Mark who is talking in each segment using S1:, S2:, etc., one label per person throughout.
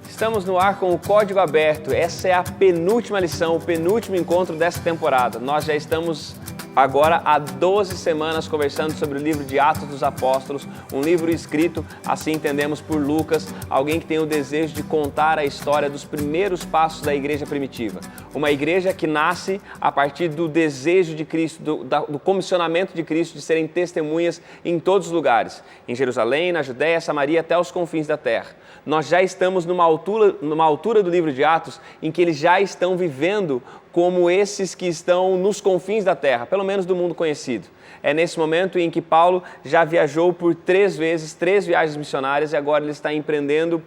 S1: Estamos no ar com o Código Aberto. Essa é a penúltima lição, o penúltimo encontro dessa temporada. Nós já estamos agora há 12 semanas conversando sobre o livro de Atos dos Apóstolos, um livro escrito, assim entendemos, por Lucas, alguém que tem o desejo de contar a história dos primeiros passos da igreja primitiva. Uma igreja que nasce a partir do desejo de Cristo, do comissionamento de Cristo de serem testemunhas em todos os lugares, em Jerusalém, na Judéia, Samaria, até os confins da terra. Nós já estamos numa altura do livro de Atos em que eles já estão vivendo como esses que estão nos confins da terra, pelo menos do mundo conhecido. É nesse momento em que Paulo já viajou por 3 viagens missionárias, e agora ele está empreendendo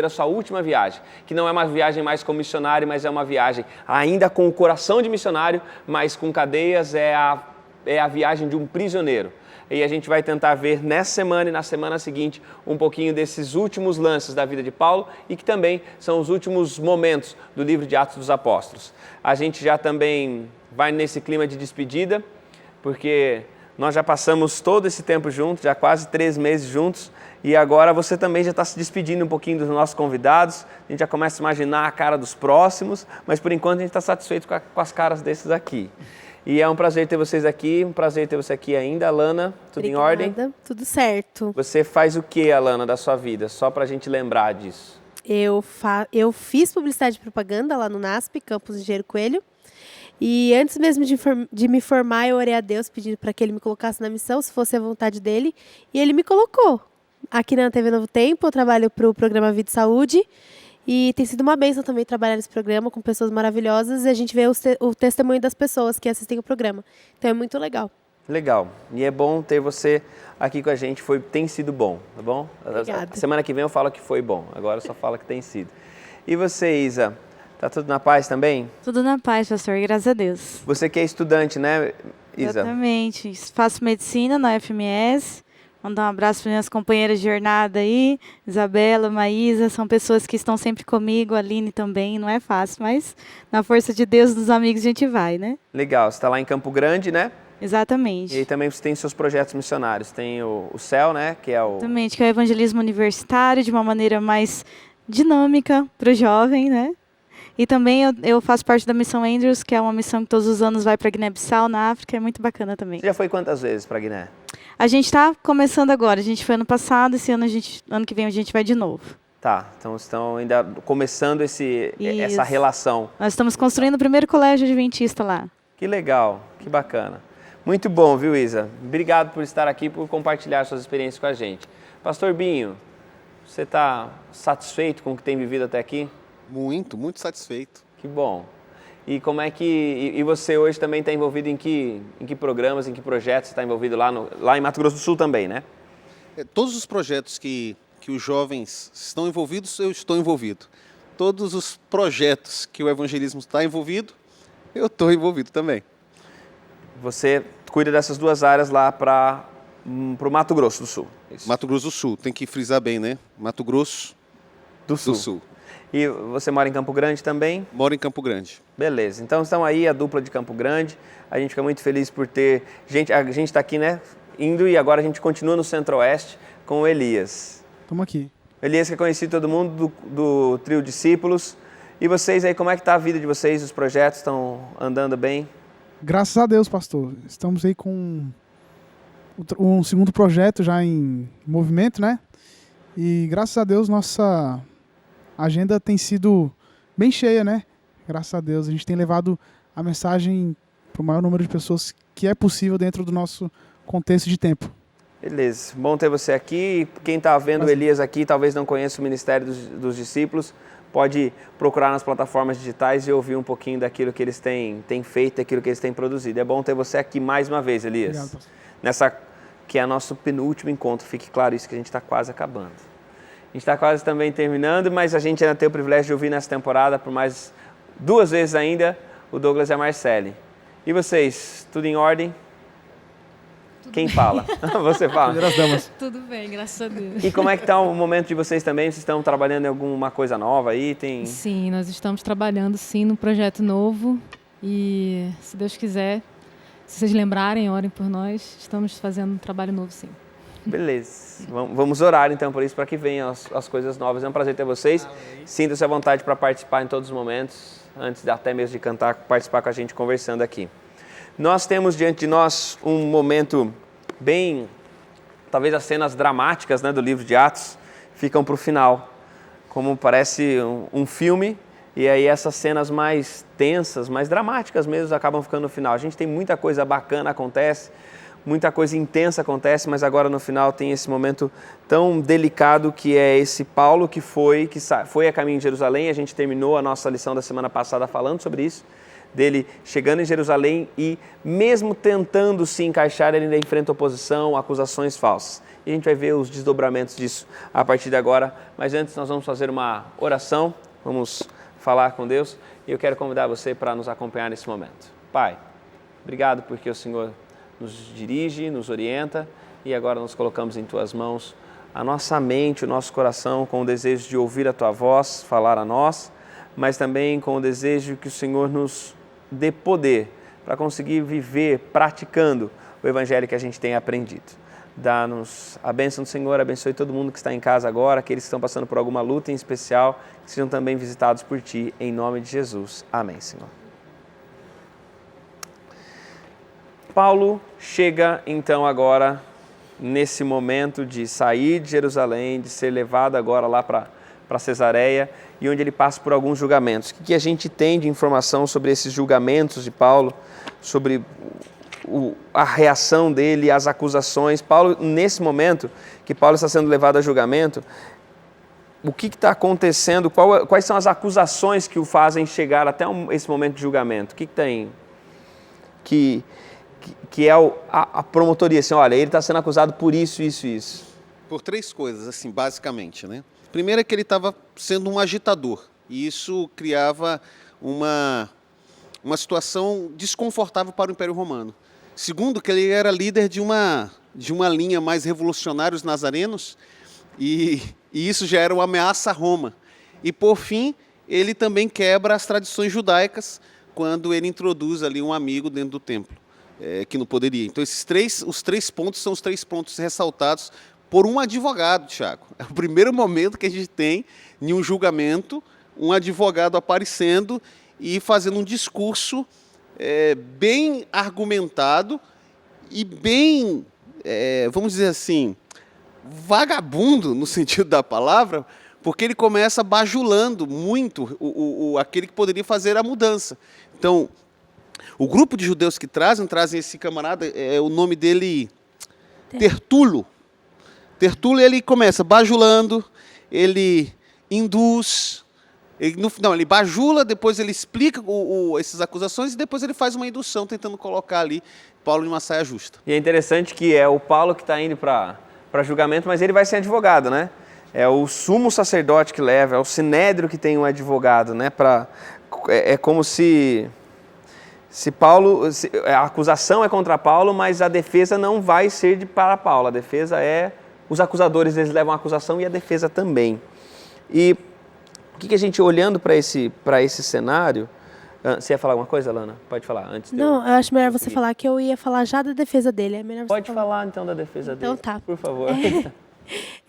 S1: a sua última viagem, que não é uma viagem mais como missionário, mas é uma viagem ainda com o coração de missionário, mas com cadeias, é a viagem de um prisioneiro. E a gente vai tentar ver nessa semana e na semana seguinte um pouquinho desses últimos lances da vida de Paulo e que também são os últimos momentos do livro de Atos dos Apóstolos. A gente já também vai nesse clima de despedida, porque nós já passamos todo esse tempo juntos, já quase 3 meses juntos, e agora você também já está se despedindo um pouquinho dos nossos convidados. A gente já começa a imaginar a cara dos próximos, mas por enquanto a gente está satisfeito com as caras desses aqui. E é um prazer ter vocês aqui, um prazer ter você aqui ainda. Alana, tudo em ordem?
S2: Tudo certo.
S1: Você faz o que, Alana, da sua vida? Só para a gente lembrar disso.
S2: Eu fiz publicidade e propaganda lá no NASP, Campus Engenheiro Coelho. E antes mesmo de me formar, eu orei a Deus pedindo para que Ele me colocasse na missão, se fosse a vontade dEle. E Ele me colocou. Aqui na TV Novo Tempo, eu trabalho para o programa Vida e Saúde. E tem sido uma bênção também trabalhar nesse programa com pessoas maravilhosas, e a gente vê o testemunho das pessoas que assistem o programa. Então é muito legal.
S1: Legal. E é bom ter você aqui com a gente. Tem sido bom, tá bom?
S2: Obrigada.
S1: Semana que vem eu falo que foi bom. Agora só fala que tem sido. E você, Isa? Tá tudo na paz também?
S3: Tudo na paz, pastor. Graças a Deus.
S1: Você que é estudante, né, Isa?
S3: Exatamente. Faço medicina na UFMS. Mandar um abraço para minhas companheiras de jornada aí, Isabela, Maísa, são pessoas que estão sempre comigo, a Aline também, não é fácil, mas na força de Deus, dos amigos, a gente vai, né?
S1: Legal, você está lá em Campo Grande, né?
S3: Exatamente.
S1: E aí também você tem seus projetos missionários, tem o CEL, né, que é o...
S3: Exatamente, que é o evangelismo universitário, de uma maneira mais dinâmica para o jovem, né? E também eu faço parte da Missão Andrews, que é uma missão que todos os anos vai para Guiné-Bissau, na África, é muito bacana também.
S1: Você já foi quantas vezes para Guiné?
S3: A gente está começando agora, a gente foi ano passado, esse ano ano que vem a gente vai de novo.
S1: Tá, então estão ainda começando essa relação.
S3: Nós estamos construindo o primeiro colégio adventista lá.
S1: Que legal, que bacana. Muito bom, viu, Isa? Obrigado por estar aqui, por compartilhar suas experiências com a gente. Pastor Binho, você está satisfeito com o que tem vivido até aqui?
S4: Muito, muito satisfeito.
S1: Que bom. E como é que... E você hoje também está envolvido em que programas, em que projetos você está envolvido lá em Mato Grosso do Sul também, né?
S4: Todos os projetos que os jovens estão envolvidos, eu estou envolvido. Todos os projetos que o evangelismo está envolvido, eu estou envolvido também.
S1: Você cuida dessas 2 áreas lá para o Mato Grosso do Sul. Isso.
S4: Mato Grosso do Sul, tem que frisar bem, né? Mato Grosso do Sul.
S1: E você mora em Campo Grande também?
S4: Moro em Campo Grande.
S1: Beleza. Então estão aí a dupla de Campo Grande. A gente fica muito feliz por ter... A gente está aqui, né? Indo, e agora a gente continua no Centro-Oeste com o Elias.
S5: Estamos aqui.
S1: Elias, que é conhecido todo mundo do trio Discípulos. E vocês aí, como é que está a vida de vocês? Os projetos estão andando bem?
S5: Graças a Deus, pastor. Estamos aí com um segundo projeto já em movimento, né? E graças a Deus nossa agenda tem sido bem cheia, né? Graças a Deus. A gente tem levado a mensagem para o maior número de pessoas que é possível dentro do nosso contexto de tempo.
S1: Beleza. Bom ter você aqui. Quem está vendo o Elias aqui, talvez não conheça o Ministério dos Discípulos, pode procurar nas plataformas digitais e ouvir um pouquinho daquilo que eles têm feito, daquilo que eles têm produzido. É bom ter você aqui mais uma vez, Elias.
S5: Obrigado, pastor.
S1: Nessa que é nosso penúltimo encontro. Fique claro isso, que a gente está quase acabando. A gente está quase também terminando, mas a gente ainda tem o privilégio de ouvir nessa temporada, por mais 2 vezes ainda, o Douglas e a Marcele. E vocês, tudo em ordem? Quem fala? Você fala.
S5: Primeiras damas.
S6: Tudo bem, graças a Deus.
S1: E como é que está o momento de vocês também? Vocês estão trabalhando em alguma coisa nova aí?
S6: Sim, nós estamos trabalhando sim num projeto novo e, se Deus quiser, se vocês lembrarem, orem por nós, estamos fazendo um trabalho novo sim.
S1: Beleza. Vamos orar então por isso, para que venham as coisas novas. É um prazer ter vocês. Sinta-se à vontade para participar em todos os momentos, antes até mesmo de cantar, participar com a gente conversando aqui. Nós temos diante de nós um momento bem, talvez as cenas dramáticas, né, do livro de Atos ficam para o final, como parece um filme, e aí essas cenas mais tensas, mais dramáticas mesmo, acabam ficando no final. A gente tem muita coisa bacana acontece, muita coisa intensa acontece, mas agora no final tem esse momento tão delicado que é esse Paulo que foi a caminho de Jerusalém. A gente terminou a nossa lição da semana passada falando sobre isso, dele chegando em Jerusalém e mesmo tentando se encaixar, ele ainda enfrenta oposição, acusações falsas. E a gente vai ver os desdobramentos disso a partir de agora, mas antes nós vamos fazer uma oração, vamos falar com Deus e eu quero convidar você para nos acompanhar nesse momento. Pai, obrigado porque o Senhor nos dirige, nos orienta e agora nos colocamos em Tuas mãos a nossa mente, o nosso coração com o desejo de ouvir a Tua voz, falar a nós, mas também com o desejo que o Senhor nos dê poder para conseguir viver praticando o Evangelho que a gente tem aprendido. Dá-nos a bênção do Senhor, abençoe todo mundo que está em casa agora, aqueles que estão passando por alguma luta em especial, que sejam também visitados por Ti, em nome de Jesus. Amém, Senhor. Paulo chega então agora nesse momento de sair de Jerusalém, de ser levado agora lá para Cesareia e onde ele passa por alguns julgamentos. O que a gente tem de informação sobre esses julgamentos de Paulo, sobre a reação dele, as acusações? Paulo, nesse momento que Paulo está sendo levado a julgamento, o que está acontecendo? Quais são as acusações que o fazem chegar até esse momento de julgamento? O que tem? Que é a promotoria, assim, olha, ele está sendo acusado por isso, isso e isso.
S4: Por três coisas, assim, basicamente, né? Primeiro é que ele estava sendo um agitador, e isso criava uma situação desconfortável para o Império Romano. Segundo, que ele era líder de uma linha mais revolucionária, os nazarenos, e isso já era uma ameaça a Roma. E, por fim, ele também quebra as tradições judaicas quando ele introduz ali um amigo dentro do templo. Que não poderia. Então, os três pontos são os três pontos ressaltados por um advogado, Tiago. É o primeiro momento que a gente tem em um julgamento, um advogado aparecendo e fazendo um discurso bem argumentado e bem, vamos dizer assim, vagabundo no sentido da palavra, porque ele começa bajulando muito aquele que poderia fazer a mudança. Então, o grupo de judeus que trazem esse camarada, o nome dele Tertulo. Tertulo, ele começa bajulando, ele induz, ele bajula, depois ele explica essas acusações e depois ele faz uma indução tentando colocar ali Paulo em uma saia justa.
S1: E é interessante que é o Paulo que está indo para julgamento, mas ele vai ser advogado, né? É o sumo sacerdote que leva, é o sinédrio que tem um advogado, né? É como se a acusação é contra Paulo, mas a defesa não vai ser para Paulo. A defesa os acusadores, eles levam a acusação e a defesa também. E o que a gente, olhando para esse cenário... Você ia falar alguma coisa, Lana? Pode falar antes.
S2: Não, eu acho melhor você falar, que eu ia falar já da defesa dele. É melhor você
S1: Pode falar então da defesa dele.
S2: Então tá.
S1: Por favor.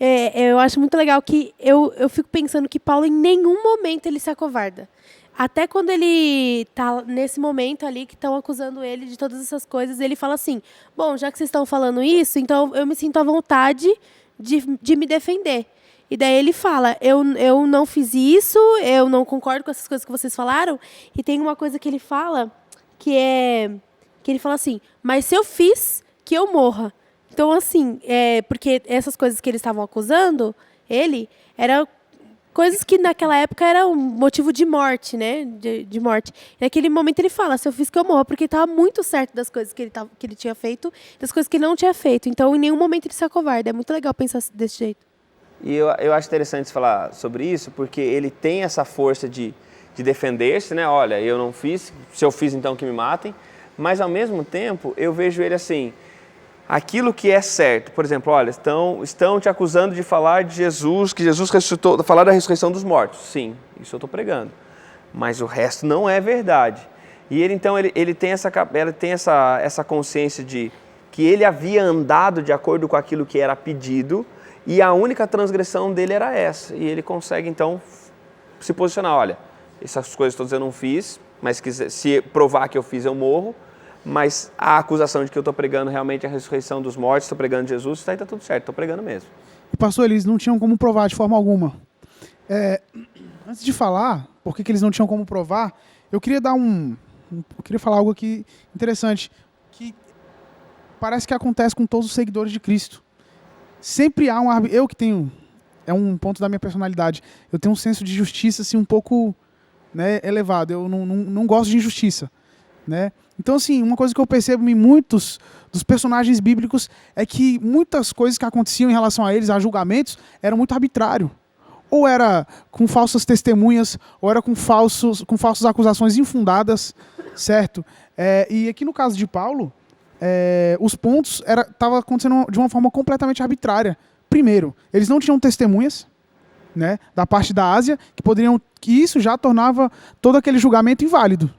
S2: Eu acho muito legal que eu fico pensando que Paulo em nenhum momento ele se acovarda. Até quando ele tá nesse momento ali que estão acusando ele de todas essas coisas, ele fala assim, bom, já que vocês estão falando isso, então eu me sinto à vontade de me defender. E daí ele fala, eu não fiz isso, eu não concordo com essas coisas que vocês falaram. E tem uma coisa que ele fala, que ele fala assim, mas se eu fiz, que eu morra. Então, assim, porque essas coisas que eles estavam acusando, era coisas que naquela época era um motivo de morte, né? De morte. E naquele momento ele fala, se eu fiz que eu morra, porque estava muito certo das coisas que ele tinha feito, das coisas que ele não tinha feito. Então, em nenhum momento ele se acovarda. É muito legal pensar desse jeito.
S1: E eu acho interessante falar sobre isso, porque ele tem essa força de defender-se, né? Olha, eu não fiz, se eu fiz, então que me matem. Mas, ao mesmo tempo, eu vejo ele assim, aquilo que é certo. Por exemplo, olha, estão te acusando de falar de Jesus, que Jesus ressuscitou, falar da ressurreição dos mortos. Sim, isso eu estou pregando. Mas o resto não é verdade. E ele, então, ele tem essa consciência de que ele havia andado de acordo com aquilo que era pedido e a única transgressão dele era essa. E ele consegue, então, se posicionar. Olha, essas coisas todas eu não fiz, mas se provar que eu fiz, eu morro. Mas a acusação de que eu estou pregando realmente a ressurreição dos mortos, estou pregando Jesus, está tudo certo, estou pregando mesmo.
S5: E pastor, eles não tinham como provar de forma alguma. Antes de falar por que eles não tinham como provar, eu queria eu queria falar algo aqui interessante, que parece que acontece com todos os seguidores de Cristo. Sempre há eu que tenho, é um ponto da minha personalidade, eu tenho um senso de justiça assim, um pouco, né, elevado, eu não gosto de injustiça. Né? Então, assim, uma coisa que eu percebo em muitos dos personagens bíblicos é que muitas coisas que aconteciam em relação a eles, a julgamentos, eram muito arbitrário. Ou era com falsas testemunhas, ou era com falsas acusações infundadas, certo? E aqui no caso de Paulo, os pontos estavam acontecendo de uma forma completamente arbitrária. Primeiro, eles não tinham testemunhas, né, da parte da Ásia, que isso já tornava todo aquele julgamento inválido.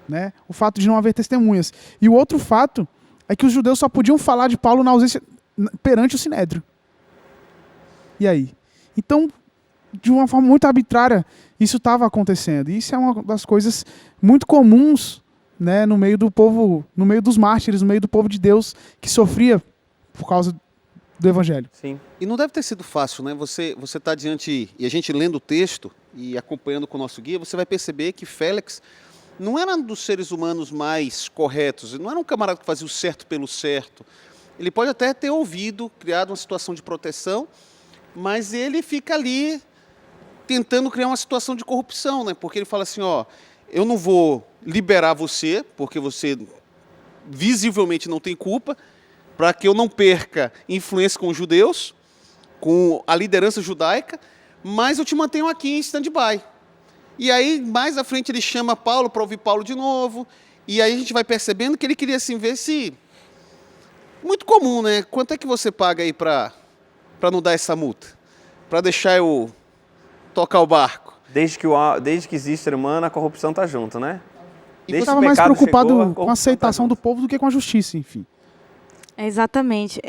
S5: Né? O fato de não haver testemunhas. E o outro fato é que os judeus só podiam falar de Paulo na ausência perante o Sinédrio. E aí? Então, de uma forma muito arbitrária, isso estava acontecendo. E isso é uma das coisas muito comuns, né, no meio do povo, no meio dos mártires, no meio do povo de Deus que sofria por causa do Evangelho.
S1: Sim.
S4: E não deve ter sido fácil, né? Você está diante, e a gente lendo o texto e acompanhando com o nosso guia, você vai perceber que Félix não era um dos seres humanos mais corretos, não era um camarada que fazia o certo pelo certo. Ele pode até ter criado uma situação de proteção, mas ele fica ali tentando criar uma situação de corrupção, né? Porque ele fala assim, eu não vou liberar você, porque você visivelmente não tem culpa, para que eu não perca influência com os judeus, com a liderança judaica, mas eu te mantenho aqui em stand-by. E aí, mais à frente, ele chama Paulo para ouvir Paulo de novo. E aí a gente vai percebendo que ele queria assim, ver se... Muito comum, né? Quanto é que você paga aí para não dar essa multa? Para deixar eu tocar o barco?
S1: Desde que existe ser humano, a corrupção está junto, né?
S5: Eu estava mais preocupado com a aceitação do povo do que com a justiça, enfim.
S3: Exatamente.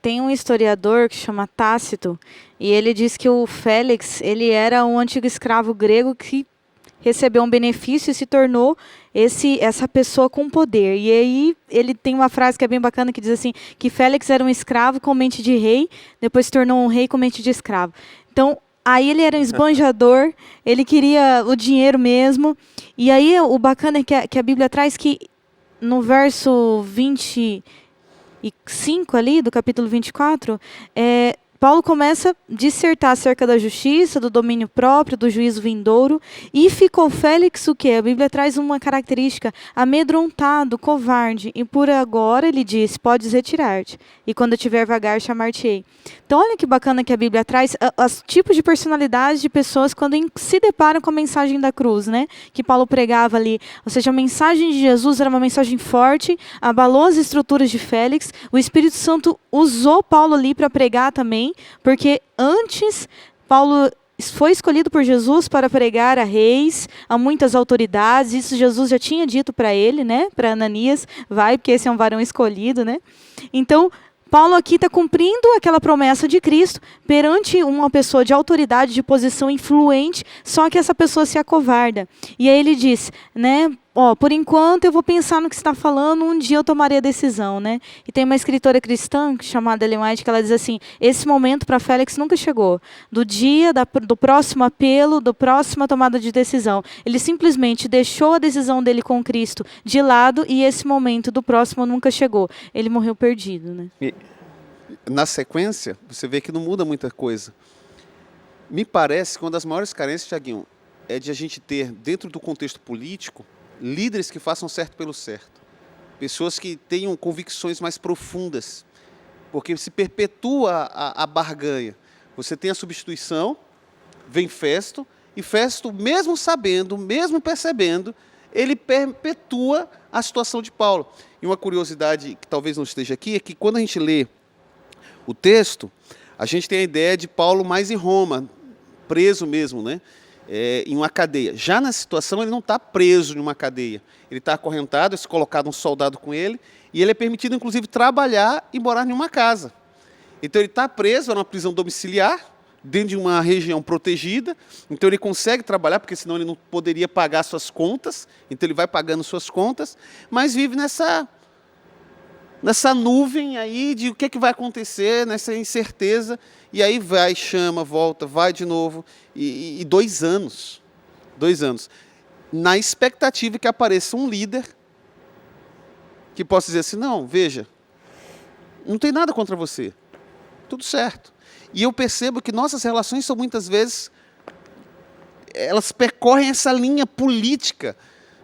S3: Tem um historiador que chama Tácito, e ele diz que o Félix, ele era um antigo escravo grego que recebeu um benefício e se tornou essa pessoa com poder. E aí ele tem uma frase que é bem bacana, que diz assim, que Félix era um escravo com mente de rei, depois se tornou um rei com mente de escravo. Então, aí ele era um esbanjador, ele queria o dinheiro mesmo. E aí o bacana é que a Bíblia traz que no verso 25 ali, do capítulo 24, Paulo começa a dissertar acerca da justiça, do domínio próprio, do juízo vindouro, e ficou Félix o quê? A Bíblia traz uma característica, amedrontado, covarde, e por agora ele diz, podes retirar-te, e quando tiver vagar, chamar-te-ei. Então olha que bacana que a Bíblia traz, os tipos de personalidades de pessoas quando se deparam com a mensagem da cruz, né? Que Paulo pregava ali, ou seja, a mensagem de Jesus era uma mensagem forte, abalou as estruturas de Félix, o Espírito Santo usou Paulo ali para pregar também, porque antes Paulo foi escolhido por Jesus para pregar a reis, a muitas autoridades, isso Jesus já tinha dito para ele, né? Para Ananias, vai, porque esse é um varão escolhido, né? Então, Paulo aqui está cumprindo aquela promessa de Cristo perante uma pessoa de autoridade, de posição influente, só que essa pessoa se acovarda. E aí ele diz, né? Por enquanto eu vou pensar no que você está falando, um dia eu tomarei a decisão, né? E tem uma escritora cristã chamada Ellen White que ela diz assim, esse momento para Félix nunca chegou. Do dia do próximo apelo, da próxima tomada de decisão. Ele simplesmente deixou a decisão dele com Cristo de lado e esse momento do próximo nunca chegou. Ele morreu perdido, né?
S4: E, na sequência, você vê que não muda muita coisa. Me parece que uma das maiores carências, Tiaguinho, é de a gente ter, dentro do contexto político, líderes que façam certo pelo certo. Pessoas que tenham convicções mais profundas. Porque se perpetua a barganha. Você tem a substituição, vem Festo, e Festo, mesmo sabendo, mesmo percebendo, ele perpetua a situação de Paulo. E uma curiosidade que talvez não esteja aqui é que quando a gente lê o texto, a gente tem a ideia de Paulo mais em Roma, preso mesmo, né? Em uma cadeia. Já na situação, ele não está preso em uma cadeia. Ele está acorrentado, é colocado um soldado com ele, e ele é permitido, inclusive, trabalhar e morar em uma casa. Então, ele está preso numa prisão domiciliar, dentro de uma região protegida. Então, ele consegue trabalhar, porque senão ele não poderia pagar suas contas. Então, ele vai pagando suas contas, mas vive nessa nuvem aí de o que vai acontecer, nessa incerteza. E aí vai, chama, volta, vai de novo. E 2 anos. 2 anos. Na expectativa que apareça um líder que possa dizer assim, não, veja, não tem nada contra você. Tudo certo. E eu percebo que nossas relações são muitas vezes, elas percorrem essa linha política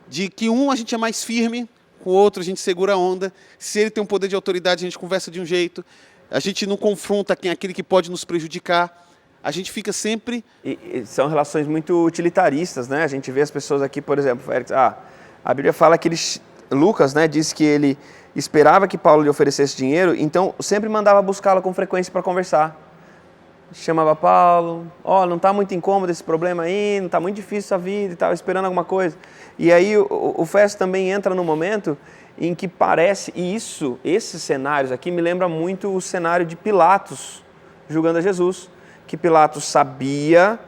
S4: de que a gente é mais firme, com o outro a gente segura a onda. Se ele tem um poder de autoridade, a gente conversa de um jeito. A gente não confronta aquele que pode nos prejudicar. A gente fica sempre...
S1: E são relações muito utilitaristas, né? A gente vê as pessoas aqui, por exemplo, Félix, a Bíblia fala que Lucas, né, diz que ele esperava que Paulo lhe oferecesse dinheiro, então sempre mandava buscá-lo com frequência para conversar. Chamava Paulo, não está muito incômodo esse problema aí, não está muito difícil a vida e tal, esperando alguma coisa. E aí o Festo também entra no momento em que parece, e esses cenários aqui me lembra muito o cenário de Pilatos julgando a Jesus, que Pilatos sabia,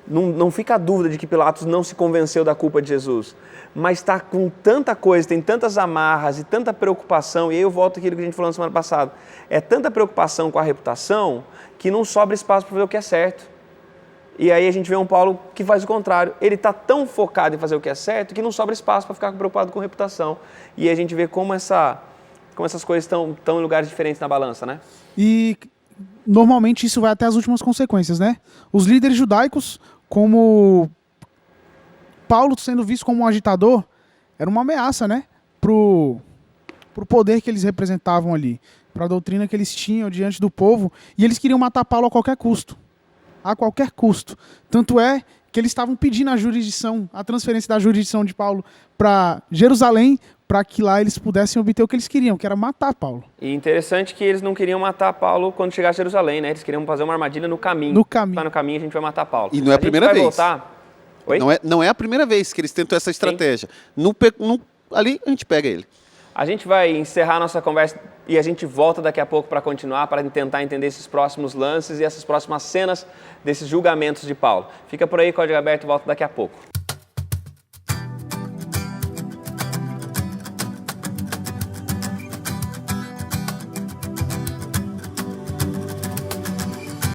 S1: não fica a dúvida de que Pilatos não se convenceu da culpa de Jesus, mas está com tanta coisa, tem tantas amarras e tanta preocupação, e aí eu volto àquilo que a gente falou na semana passada, é tanta preocupação com a reputação que não sobra espaço para fazer o que é certo. E aí a gente vê um Paulo que faz o contrário, ele está tão focado em fazer o que é certo que não sobra espaço para ficar preocupado com reputação. E a gente vê como essas coisas estão em lugares diferentes na balança, né?
S5: E normalmente isso vai até as últimas consequências, né? Os líderes judaicos, como Paulo sendo visto como um agitador, era uma ameaça, né? Pro poder que eles representavam ali, para a doutrina que eles tinham diante do povo, e eles queriam matar Paulo a qualquer custo. A qualquer custo. Tanto é que eles estavam pedindo a transferência da jurisdição de Paulo para Jerusalém, para que lá eles pudessem obter o que eles queriam, que era matar Paulo.
S1: E interessante que eles não queriam matar Paulo quando chegasse a Jerusalém, né? Eles queriam fazer uma armadilha no caminho.
S5: No caminho.
S1: Tá no caminho, a gente vai matar Paulo.
S4: E não é a primeira vez.
S1: Voltar... Oi?
S4: Não é a primeira vez que eles tentam essa estratégia. Ali a gente pega ele.
S1: A gente vai encerrar a nossa conversa e a gente volta daqui a pouco para continuar, para tentar entender esses próximos lances e essas próximas cenas desses julgamentos de Paulo. Fica por aí, Código Aberto, volta daqui a pouco.